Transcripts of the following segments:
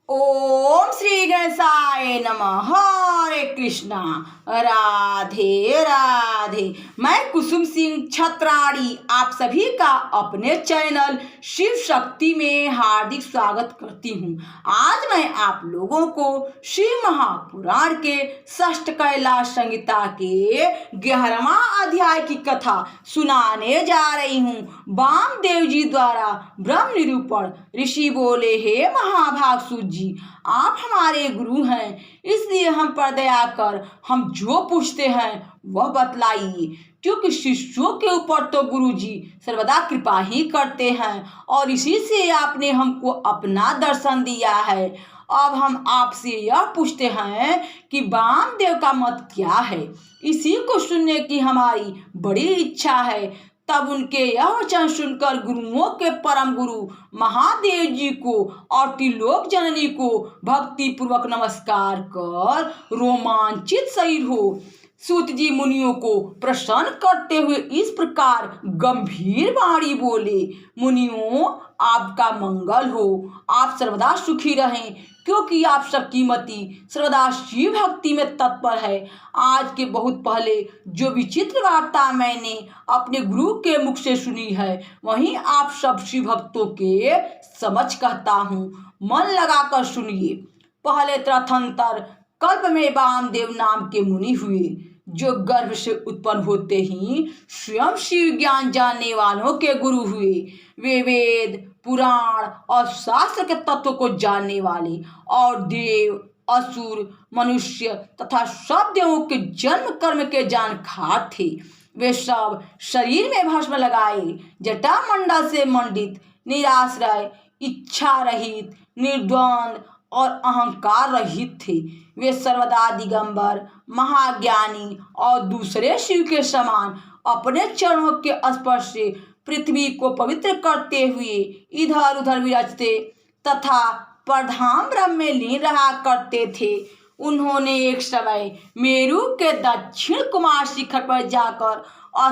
ओम श्री गणेशाय नमः। हरे कृष्णा। राधे राधे। मैं कुसुम सिंह छत्राड़ी आप सभी का अपने चैनल शिव शक्ति में हार्दिक स्वागत करती हूँ। आज मैं आप लोगों को शिव महापुराण के षष्ठ कैलाश संहिता के 11वां अध्याय की कथा सुनाने जा रही हूँ। वामदेव जी द्वारा ब्रह्म निरूपण। ऋषि बोले, हे महाभाग सूत जी, आप हमारे गुरु हैं, इसलिए हम पर दया कर हम जो पूछते हैं वह बतलाइए, क्योंकि शिष्यों के ऊपर तो गुरु जी सर्वदा कृपा ही करते हैं और इसी से आपने हमको अपना दर्शन दिया है। अब हम आपसे यह पूछते हैं कि वामदेव का मत क्या है। इसी को सुनने की हमारी बड़ी इच्छा है। तब उनके यह वचन सुनकर गुरुओं के परम गुरु महादेव जी को और त्रिलोक जननी को भक्ति पूर्वक नमस्कार कर रोमांचित शरीर हो सूत जी मुनियों को प्रसन्न करते हुए इस प्रकार गंभीर वाणी बोले, मुनियों, आपका मंगल हो, आप सर्वदा सुखी रहें, क्योंकि आप सबकी मति सर्वदा शिव भक्ति में तत्पर है। आज के बहुत पहले जो विचित्र वार्ता मैंने अपने गुरु के मुख से सुनी है, वहीं आप सब शिव भक्तों के समझ कहता हूँ, मन लगाकर सुनिए। पहले तथांतर कल्प में वामदेव नाम के मुनि हुए, जो गर्भ से उत्पन्न होते ही स्वयं शिव ज्ञान जानने वालों के गुरु हुए। वे वेद, पुराण और शास्त्र के तत्वों को जानने वाले और देव, असुर, मनुष्य तथा सब देवों के जन्म कर्म के जानकार थे। वे सब शरीर में भस्म लगाए, जटा मंडल से मंडित, निराश्रय, इच्छा रहित, निर्द्वंद और अहंकार रहित थे। वे सर्वदा दिगंबर, महाज्ञानी और दूसरे शिव के समान अपने चरणों के स्पर्श से पृथ्वी को पवित्र करते हुए इधर उधर विराजते तथा परधाम ब्रह्म में लीन रहा करते थे। उन्होंने एक समय मेरु के दक्षिण कुमार शिखर पर जाकर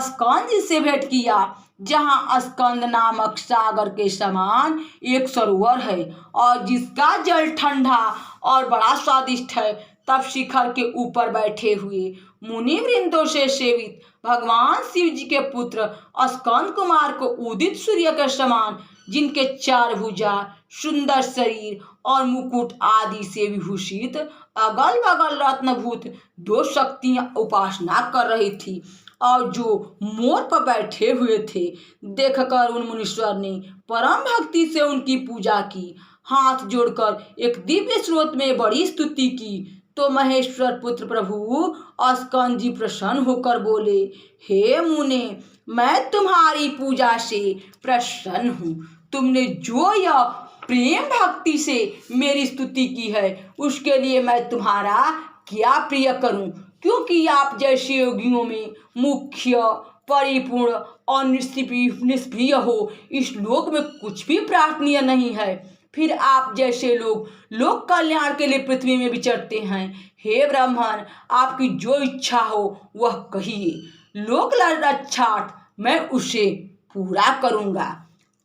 स्कंद से भेंट किया, जहाँ स्कंद नामक सागर के समान एक सरोवर है और जिसका जल ठंडा और बड़ा स्वादिष्ट है। तब शिखर के ऊपर बैठे हुए मुनि वृंदों से सेवित भगवान शिव जी के पुत्र स्कंद कुमार को उदित सूर्य के समान, जिनके 4 भुजा, सुंदर शरीर और मुकुट आदि से विभूषित अगल बगल रत्नभूत 2 शक्तियां उपासना कर रही थी और जो मोर पर बैठे हुए थे, देखकर उन मुनीश्वर ने परम भक्ति से उनकी पूजा की। हाथ जोड़कर एक दिव्य स्रोत में बड़ी स्तुति की तो महेश्वर पुत्र प्रभु स्कंद जी प्रसन्न होकर बोले, हे मुने, मैं तुम्हारी पूजा से प्रसन्न हूँ। तुमने जो यह प्रेम भक्ति से मेरी स्तुति की है, उसके लिए मैं तुम्हारा क्या प्रिय करूं, क्योंकि आप जैसे योगियों में मुख्य, परिपूर्ण और निष्प्रिय हो, इस लोक में कुछ भी प्रार्थनीय नहीं है। फिर आप जैसे लोग लोक कल्याण के लिए पृथ्वी में विचरते हैं। हे ब्राह्मण, आपकी जो इच्छा हो वह कहिए, लोक रक्षार्थ मैं उसे पूरा करूँगा।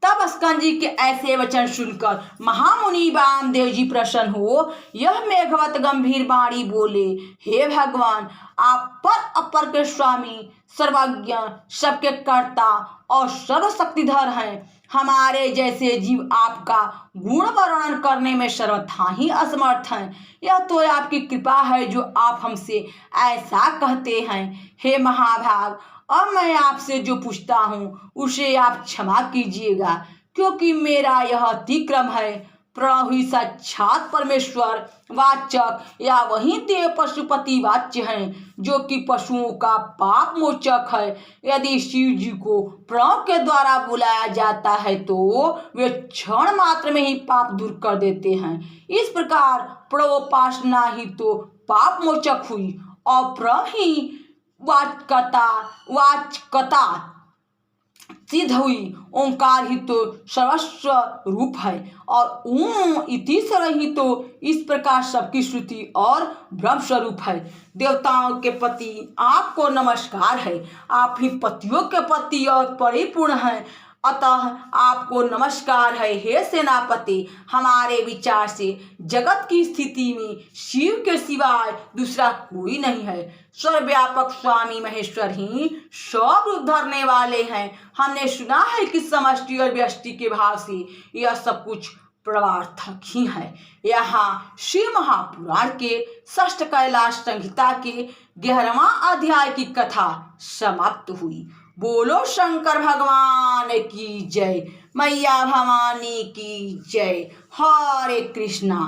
तब स्कंद जी के ऐसे वचन सुनकर महामुनि वामदेव जी प्रसन्न हो यह मेघवत गंभीर वाणी बोले, हे भगवान, आप पर अपर के स्वामी, सर्वज्ञ, सबके कर्ता और सर्वशक्तिधर हैं। हमारे जैसे जीव आपका गुण वर्णन करने में सर्वथा ही असमर्थ हैं। यह तो आपकी कृपा है जो आप हमसे ऐसा कहते हैं। हे महाभाग, अब मैं आपसे जो पूछता हूँ उसे आप क्षमा कीजिएगा, क्योंकि मेरा यह अतिक्रम है। प्रणव ही साक्षात परमेश्वर वाचक या वही देव पशुपति वाच्य हैं, जो कि पशुओं का पाप मोचक है। यदि शिव जी को प्रणव के द्वारा बुलाया जाता है तो वे क्षण मात्र में ही पाप दूर कर देते हैं। इस प्रकार प्रणवोपासना ही तो पाप मोचक हुई और प्रणव ही वाचकता सिद्ध हुई। ओंकार ही तो सर्वस्व रूप है और ओम इति स्वर ही तो इस प्रकार सबकी श्रुति और ब्रह्म स्वरूप है। देवताओं के पति आपको नमस्कार है, आप ही पतियों के पति और परिपूर्ण हैं। अतः आपको नमस्कार है हे सेनापति। हमारे विचार से जगत की स्थिति में शिव के सिवाय दूसरा कोई नहीं है। सर्वव्यापक स्वामी महेश्वर ही सब रूप धरने वाले हैं। हमने सुना है कि समष्टि और व्यष्टि के भाव से यह सब कुछ प्रवार्थक ही है। यहाँ शिव महापुराण के षष्ठ कैलाश संहिता के 11वां अध्याय की कथा समाप्त हुई। बोलो शंकर भगवान की जय, मैया भवानी की जय। हरे कृष्णा,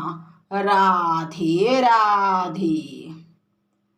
राधे राधे।